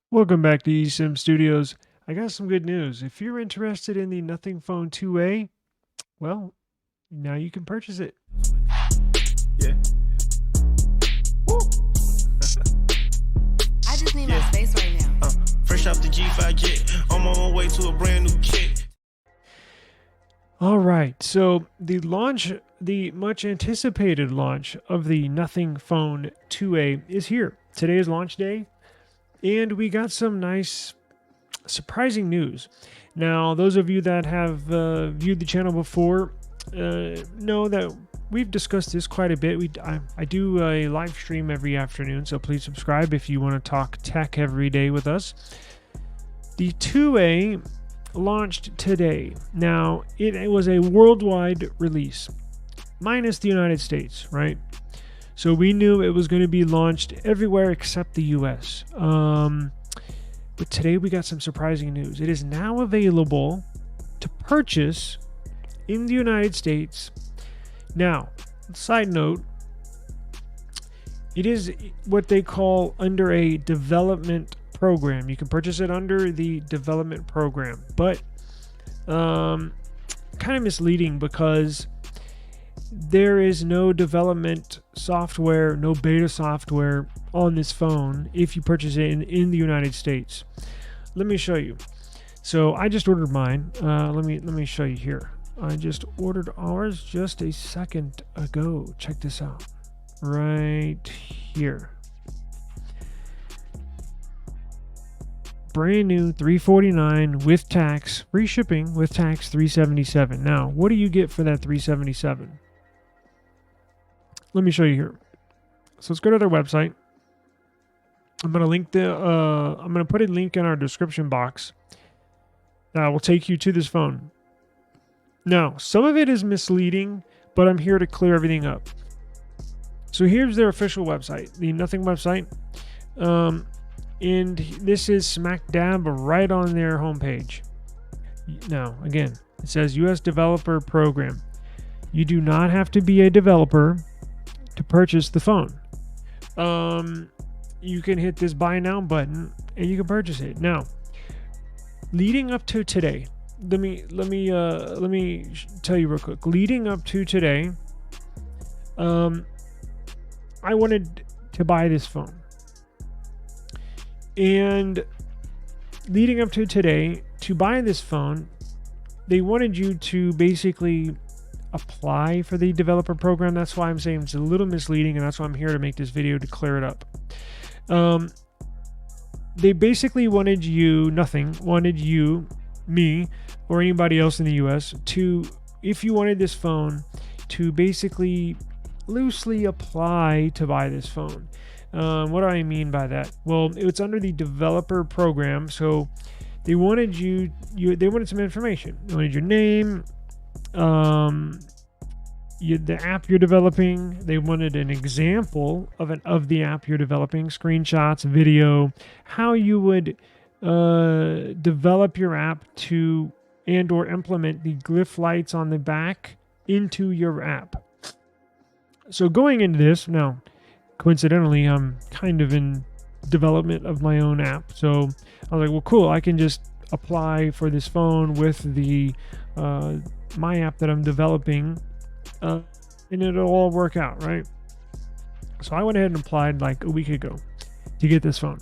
Welcome back to eSIM Studios. I got some good news. If you're interested in the Nothing Phone 2A, well, now you can purchase it. Yeah. Woo. I just need my space right now. Fresh off the G5 jet, I'm on my way to a brand new kit. All right, so the much anticipated launch of the Nothing Phone 2A is here. Today is launch day, and we got some nice, surprising news. Now, those of you that have viewed the channel before know that we've discussed this quite a bit. I do a live stream every afternoon, so please subscribe if you want to talk tech every day with us. The 2A launched today. Now, it was a worldwide release, minus the United States, right? So we knew it was going to be launched everywhere except the US. But today we got some surprising news. It is now available to purchase in the United States. Now, side note, it is what they call under a development program. You can purchase it under the development program, but kind of misleading because there is no development software, no beta software on this phone if you purchase it in the United States. Let me show you. So I just ordered mine. Let me show you here. I just ordered ours just a second ago. Check this out. Right here. Brand new $349 with tax, free shipping with tax $377. Now, what do you get for that $377? Let me show you here. So let's go to their website. I'm gonna put a link in our description box that will take you to this phone. Now, some of it is misleading, but I'm here to clear everything up. So here's their official website, the Nothing website. And this is smack dab right on their homepage. Now, again, it says U.S. Developer Program. You do not have to be a developer to purchase the phone. You can hit this buy now button and you can purchase it. Now, leading up to today, let me tell you real quick. Leading up to today, I wanted to buy this phone. And leading up to today, to buy this phone, they wanted you to basically apply for the developer program. That's why I'm saying it's a little misleading, and that's why I'm here to make this video to clear it up. They basically wanted you, me, or anybody else in the US to, if you wanted this phone, to basically loosely apply to buy this phone. What do I mean by that? Well, it's under the developer program, so they wanted they wanted some information. They wanted your name, the app you're developing. They wanted an example of the app you're developing, screenshots, video, how you would develop your app to and or implement the glyph lights on the back into your app. So going into this now, coincidentally, I'm kind of in development of my own app. So I was like, well, cool. I can just apply for this phone with the my app that I'm developing, and it'll all work out, right? So I went ahead and applied like a week ago to get this phone.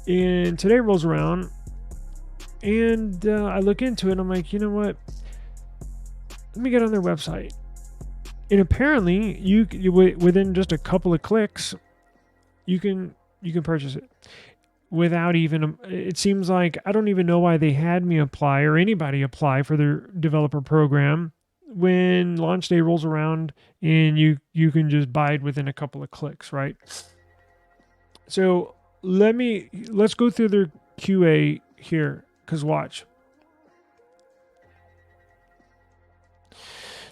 And today rolls around, and I look into it, and I'm like, you know what? Let me get on their website. And apparently, you within just a couple of clicks, you can purchase it without even. It seems like I don't even know why they had me apply or anybody apply for their developer program when launch day rolls around, and you can just buy it within a couple of clicks, right? So let's go through their QA here, because watch.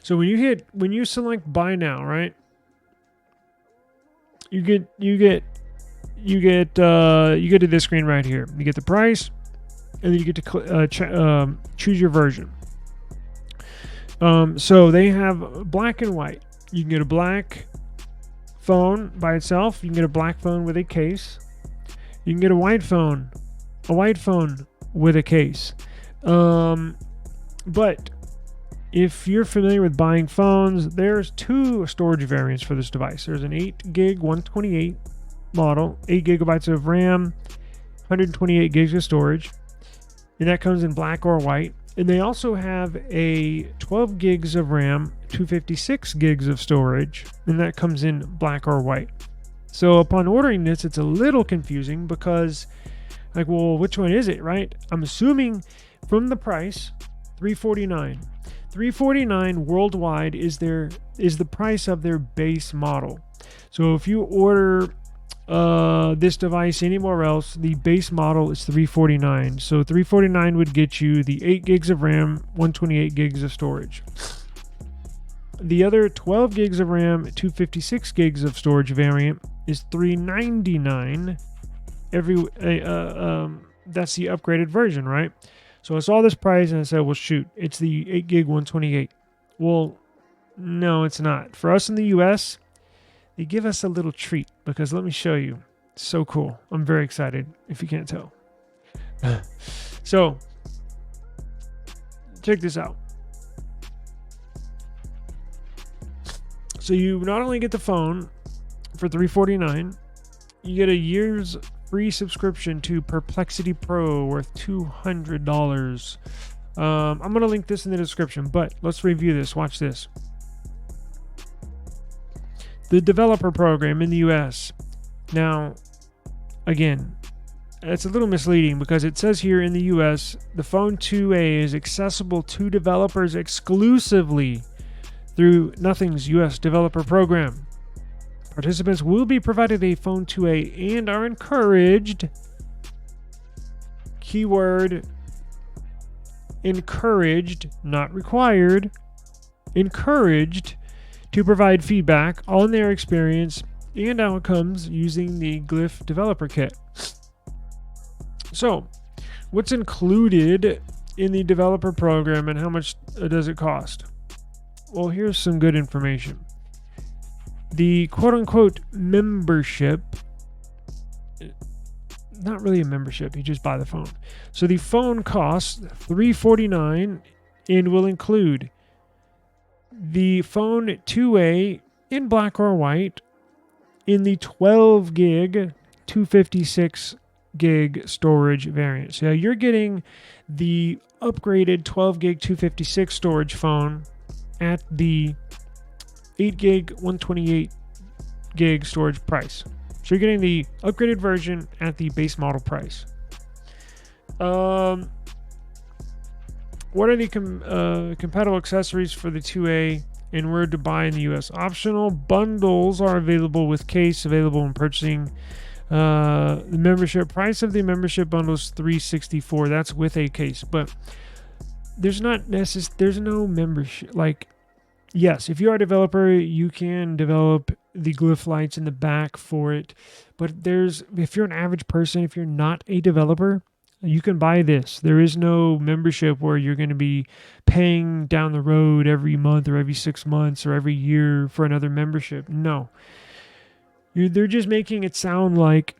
So when you select buy now, right? You get to this screen right here. You get the price, and then you get to choose your version. So they have black and white. You can get a black, phone by itself. You can get a black phone with a case. You can get a white phone with a case. But if you're familiar with buying phones, there's two storage variants for this device. There's an 8 gig 128 model, 8 gigabytes of RAM, 128 gigs of storage, and that comes in black or white. And they also have a 12 gigs of RAM, 256 gigs of storage, and that comes in black or white. So upon ordering this, it's a little confusing because, like, well, which one is it, right? I'm assuming from the price, $349. $349 worldwide is the price of their base model. So if you order this device anywhere else, the base model is $349. So $349 would get you the 8 gigs of RAM, 128 gigs of storage. The other 12 gigs of RAM, 256 gigs of storage variant is $399. That's the upgraded version, right? So I saw this price and I said, well, shoot, it's the 8 gig 128. Well, no, it's not. For us in the US, they give us a little treat because let me show you. It's so cool. I'm very excited if you can't tell. So, check this out. So you not only get the phone for $349, you get a year's free subscription to Perplexity Pro worth $200. I'm going to link this in the description, but let's review this. Watch this. The developer program in the US. Now, again, it's a little misleading because it says here in the US, the Phone 2A is accessible to developers exclusively through Nothing's US developer program. Participants will be provided a Phone 2A and are encouraged, keyword, encouraged, not required, encouraged to provide feedback on their experience and outcomes using the Glyph developer kit. So, what's included in the developer program and how much does it cost? Well, here's some good information. The quote-unquote membership, not really a membership, you just buy the phone. So the phone costs $349 and will include the Phone 2A in black or white in the 12 gig 256 gig storage variant. So you're getting the upgraded 12 gig 256 storage phone at the 8 gig 128 gig storage price. So you're getting the upgraded version at the base model price. What are the compatible accessories for the 2A and where to buy in the US? Optional bundles are available with case, available when purchasing. The membership price of the membership bundle is $364. That's with a case, but there's no membership. Like, yes, if you are a developer, you can develop the glyph lights in the back for it. But if you're an average person, if you're not a developer, you can buy this. There is no membership where you're going to be paying down the road every month or every 6 months or every year for another membership. No. They're just making it sound like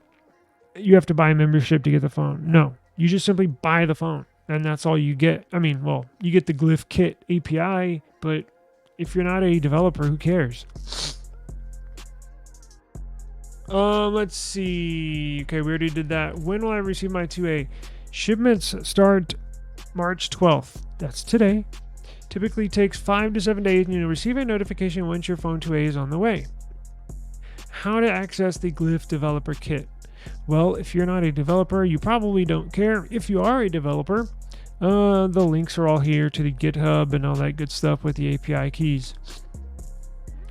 you have to buy a membership to get the phone. No. You just simply buy the phone, and that's all you get. I mean, well, you get the Glyph Kit API, but if you're not a developer, who cares? Let's see. Okay, we already did that. When will I receive my 2A? Shipments start March 12th. That's today. Typically takes 5 to 7 days, and you'll receive a notification once your Phone 2A is on the way. How to access the Glyph developer kit? Well, if you're not a developer, you probably don't care. If you are a developer, the links are all here to the GitHub and all that good stuff with the API keys.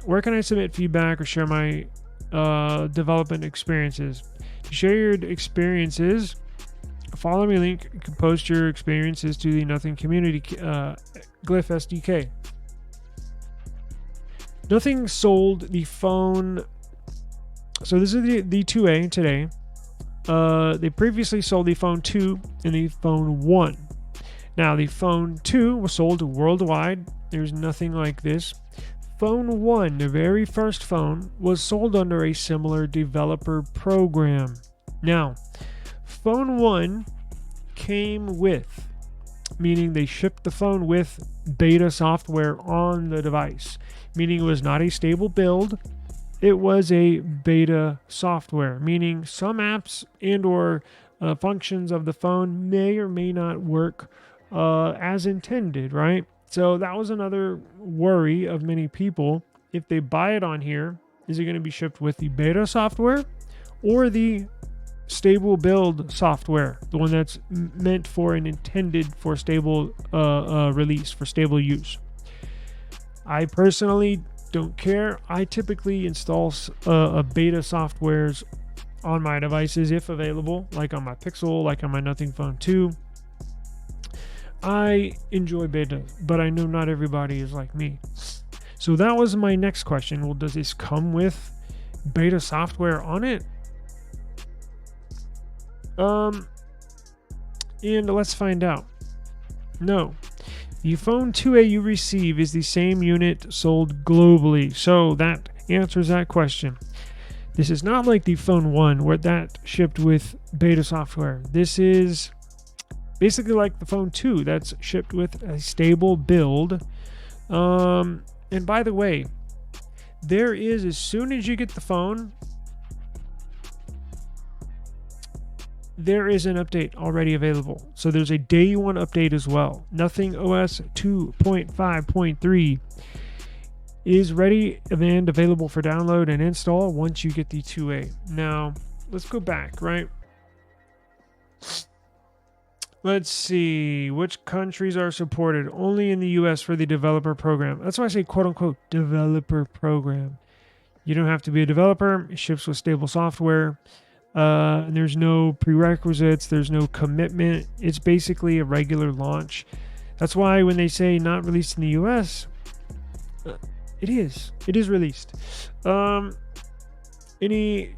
Where can I submit feedback or share my development experiences? To share your experiences, follow me link. You can post your experiences to the Nothing community Glyph SDK. Nothing sold the phone. So this is the 2A today. They previously sold the Phone 2 and the Phone 1. Now the Phone 2 was sold worldwide. There's nothing like this. Phone 1, the very first phone, was sold under a similar developer program. Now, Phone 1 came with, meaning they shipped the phone with beta software on the device, meaning it was not a stable build. It was a beta software, meaning some apps and or functions of the phone may or may not work as intended, right? So that was another worry of many people. If they buy it on here, is it going to be shipped with the beta software or the stable build software, the one that's meant for and intended for stable release, for stable use? I personally don't care. I typically install a beta softwares on my devices if available, like on my Pixel, like on my Nothing Phone 2. I enjoy beta, but I know not everybody is like me. So that was my next question. Well, does this come with beta software on it? And let's find out. No. The phone 2A you receive is the same unit sold globally. So that answers that question. This is not like the phone 1 where that shipped with beta software. This is basically like the phone 2 that's shipped with a stable build. And by the way, there is, as soon as you get the phone, there is an update already available. So there's a day one update as well. Nothing OS 2.5.3 is ready and available for download and install once you get the 2A. Now, let's go back, right? Let's see, which countries are supported? Only in the US for the developer program. That's why I say quote-unquote developer program. You don't have to be a developer. It ships with stable software. And there's no prerequisites. There's no commitment. It's basically a regular launch. That's why when they say not released in the US, it is. It is released. Any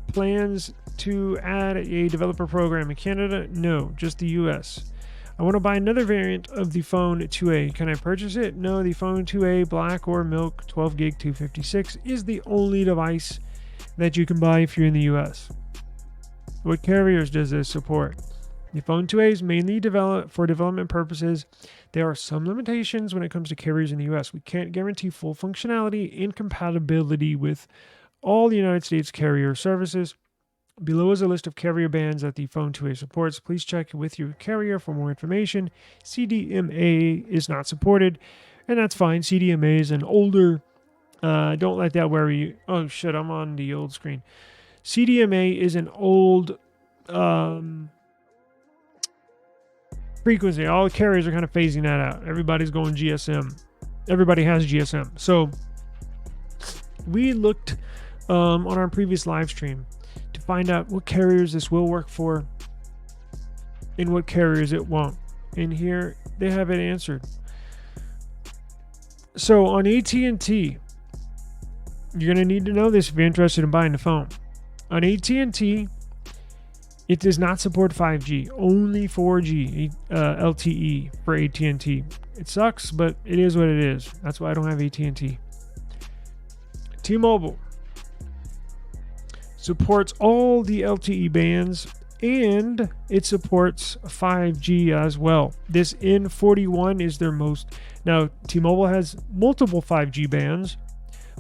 plans to add a developer program in Canada? No, just the US. I want to buy another variant of the phone 2A. Can I purchase it? No, the phone 2A black or milk 12 gig 256 is the only device that you can buy if you're in the US. What carriers does this support? The phone 2A is mainly developed for development purposes. There are some limitations when it comes to carriers in the US. We can't guarantee full functionality and compatibility with all the United States carrier services. Below is a list of carrier bands that the phone 2A supports. Please check with your carrier for more information. CDMA is not supported, and that's fine. CDMA is an older, don't let that worry you. Oh shit, I'm on the old screen. CDMA is an old frequency. All the carriers are kind of phasing that out. Everybody's going GSM. Everybody has GSM. So we looked on our previous live stream to find out what carriers this will work for and what carriers it won't. And here they have it answered. So on AT&T, you're going to need to know this if you're interested in buying the phone. On AT&T, it does not support 5G, only 4G LTE for AT&T. It sucks, but it is what it is. That's why I don't have AT&T. T-Mobile supports all the LTE bands, and it supports 5G as well. This N41 is their most... Now, T-Mobile has multiple 5G bands,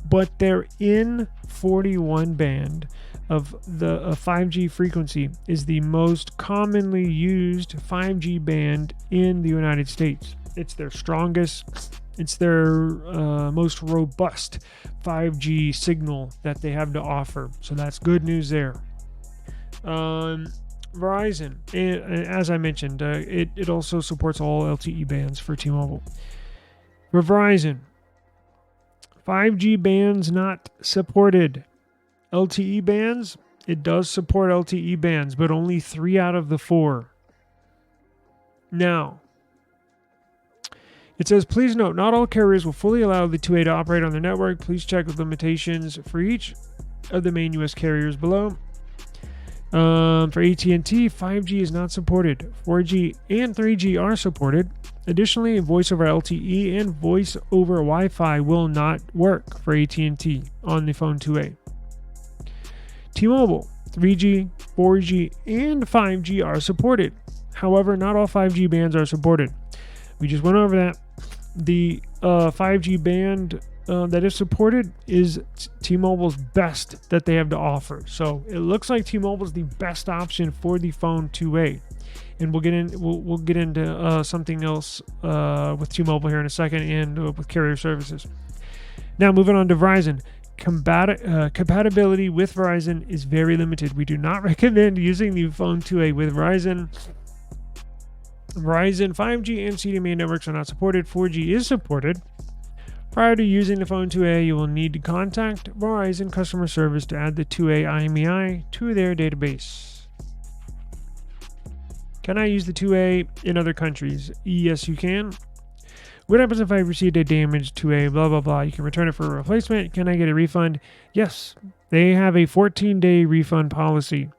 but their N41 band of the 5G frequency is the most commonly used 5G band in the United States. It's their strongest, it's their most robust 5G signal that they have to offer. So that's good news there. Verizon, as I mentioned, it also supports all LTE bands for T-Mobile. For Verizon, 5G bands not supported. LTE bands, it does support LTE bands, but only 3 out of the 4. Now, it says, please note, not all carriers will fully allow the 2A to operate on their network. Please check the limitations for each of the main U.S. carriers below. For AT&T, 5G is not supported. 4G and 3G are supported. Additionally, voice over LTE and voice over Wi-Fi will not work for AT&T on the phone 2A. T-Mobile, 3G, 4G, and 5G are supported. However, not all 5G bands are supported. We just went over that. The 5G band that is supported is T-Mobile's best that they have to offer. So it looks like T-Mobile's the best option for the phone 2A. And we'll get into something else with T-Mobile here in a second, and with carrier services. Now, moving on to Verizon. Compatibility with Verizon is very limited. We do not recommend using the phone 2A with Verizon. Verizon 5G and CDMA networks are not supported. 4G is supported. Prior to using the phone 2A, you will need to contact Verizon customer service to add the 2A IMEI to their database. Can I use the 2A in other countries? Yes, you can. What happens if I received a damaged 2A, blah, blah, blah? You can return it for a replacement. Can I get a refund? Yes. They have a 14-day refund policy.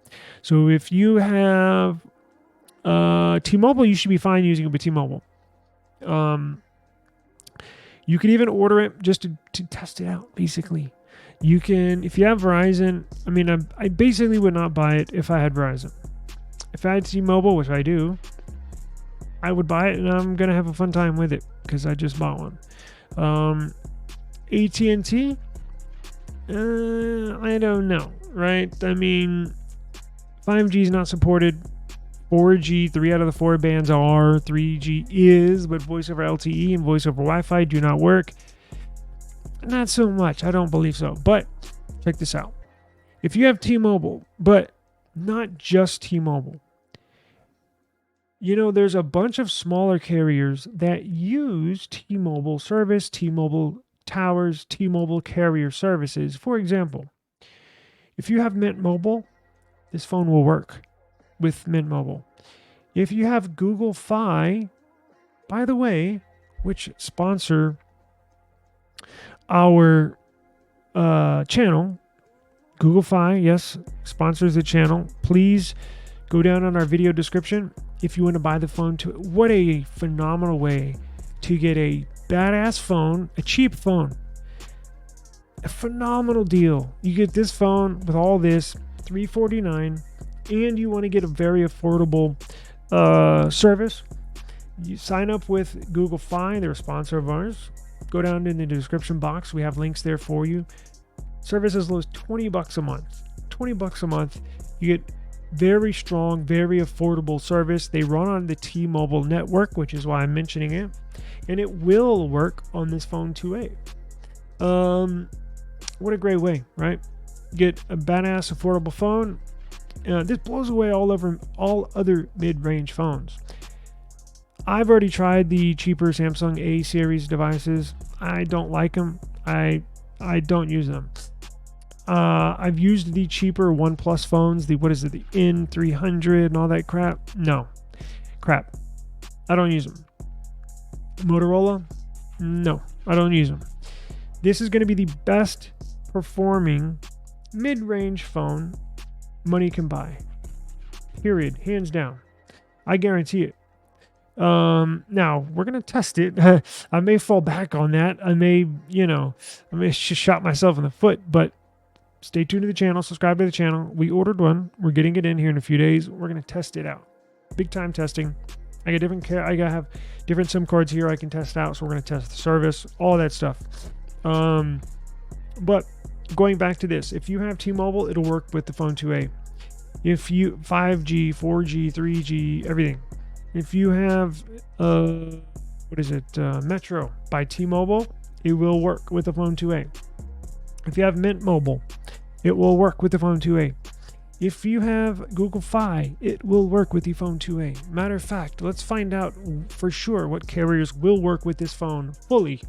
So if you have T-Mobile, you should be fine using it with T-Mobile. You can even order it just to test it out, basically. You can, if you have Verizon, I basically would not buy it if I had Verizon. If I had T-Mobile, which I do, I would buy it, and I'm going to have a fun time with it because I just bought one. AT&T, I don't know, right? 5G is not supported. 4G, 3 out of the 4 bands are. 3G is, but voice over LTE and voice over Wi-Fi do not work. Not so much. I don't believe so. But check this out. If you have T-Mobile, but not just T-Mobile, there's a bunch of smaller carriers that use T-Mobile service, T-Mobile towers, T-Mobile carrier services. For example, if you have Mint Mobile, this phone will work with Mint Mobile. If you have Google Fi, by the way, which sponsor our channel, Google Fi, yes, sponsors the channel. Please go down on our video description if you want to buy the phone. What a phenomenal way to get a badass phone, a cheap phone. A phenomenal deal. You get this phone with all this, $349, and you want to get a very affordable service. You sign up with Google Fi, they're a sponsor of ours. Go down in the description box. We have links there for you. Service as low as $20 a month. $20 a month. You get very strong, very affordable service. They run on the T-Mobile network, which is why I'm mentioning it. And it will work on this phone 2A. What a great way, right? Get a badass, affordable phone. This blows away all other mid-range phones. I've already tried the cheaper Samsung A series devices. I don't like them. I don't use them. I've used the cheaper OnePlus phones, the N300 and all that crap. No. Crap. I don't use them. Motorola? No, I don't use them. This is going to be the best performing mid-range phone money can buy. Period. Hands down. I guarantee it. Now we're going to test it. I may fall back on that. I may just shot myself in the foot, but stay tuned to the channel, subscribe to the channel. We ordered one. We're getting it in here in a few days. We're going to test it out. Big time testing. I have different SIM cards here I can test out, so we're going to test the service, all that stuff. But going back to this, if you have T-Mobile, it'll work with the phone 2A. If you 5G, 4G, 3G, everything. If you have Metro by T-Mobile, it will work with the phone 2A. If you have Mint Mobile, it will work with the phone 2A. If you have Google Fi, it will work with the phone 2A. Matter of fact, let's find out for sure what carriers will work with this phone fully.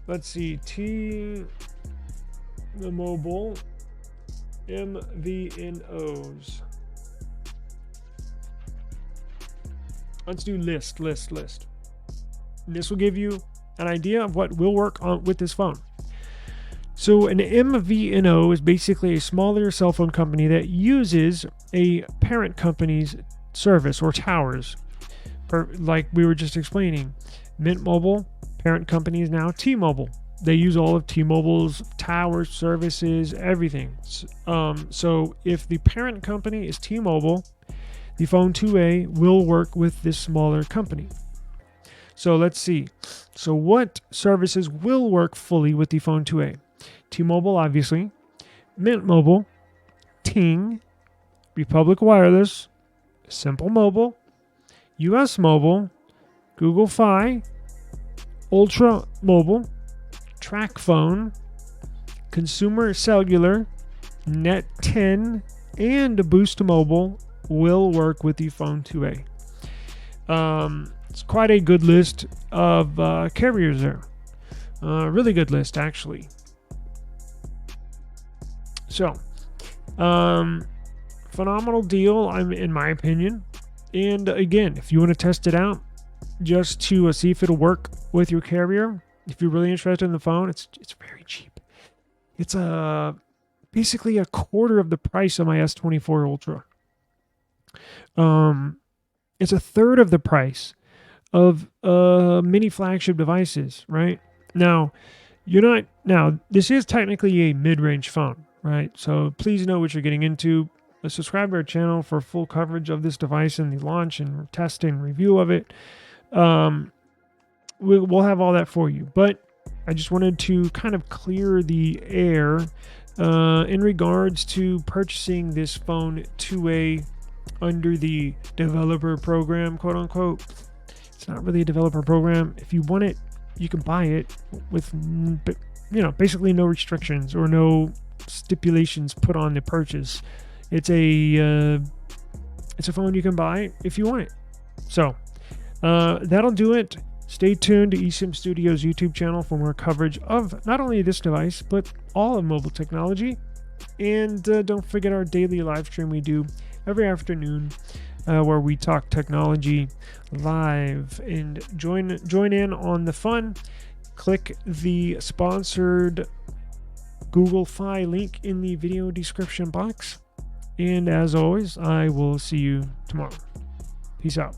Let's see, T-Mobile MVNOs. Let's do list. This will give you an idea of what will work with this phone. So an MVNO is basically a smaller cell phone company that uses a parent company's service or towers. like we were just explaining, Mint Mobile, parent company is now T-Mobile. They use all of T-Mobile's towers, services, everything. So if the parent company is T-Mobile, the phone 2A will work with this smaller company. So let's see. So what services will work fully with the phone 2A? T-Mobile, obviously. Mint Mobile, Ting, Republic Wireless, Simple Mobile, US Mobile, Google Fi, Ultra Mobile, Track Phone, Consumer Cellular, Net 10, and Boost Mobile will work with the phone 2A. It's quite a good list of carriers there. Really good list, actually. So, phenomenal deal, in my opinion. And again, if you want to test it out, just to see if it'll work with your carrier, if you're really interested in the phone, it's very cheap. It's basically a quarter of the price of my S24 Ultra. It's a third of the price of mini flagship devices, right? Now, this is technically a mid-range phone, right? So please know what you're getting into. Subscribe to our channel for full coverage of this device and the launch and testing review of it. We'll have all that for you. But I just wanted to kind of clear the air in regards to purchasing this phone 2A under the developer program, quote unquote. It's not really a developer program. If you want it, you can buy it with, basically no restrictions or no stipulations put on the purchase. It's a phone you can buy if you want it. So that'll do it. Stay tuned to eSIM Studios YouTube channel for more coverage of not only this device, but all of mobile technology. And don't forget our daily live stream we do every afternoon where we talk technology live. And join in on the fun. Click the sponsored Google Fi link in the video description box. And as always, I will see you tomorrow. Peace out.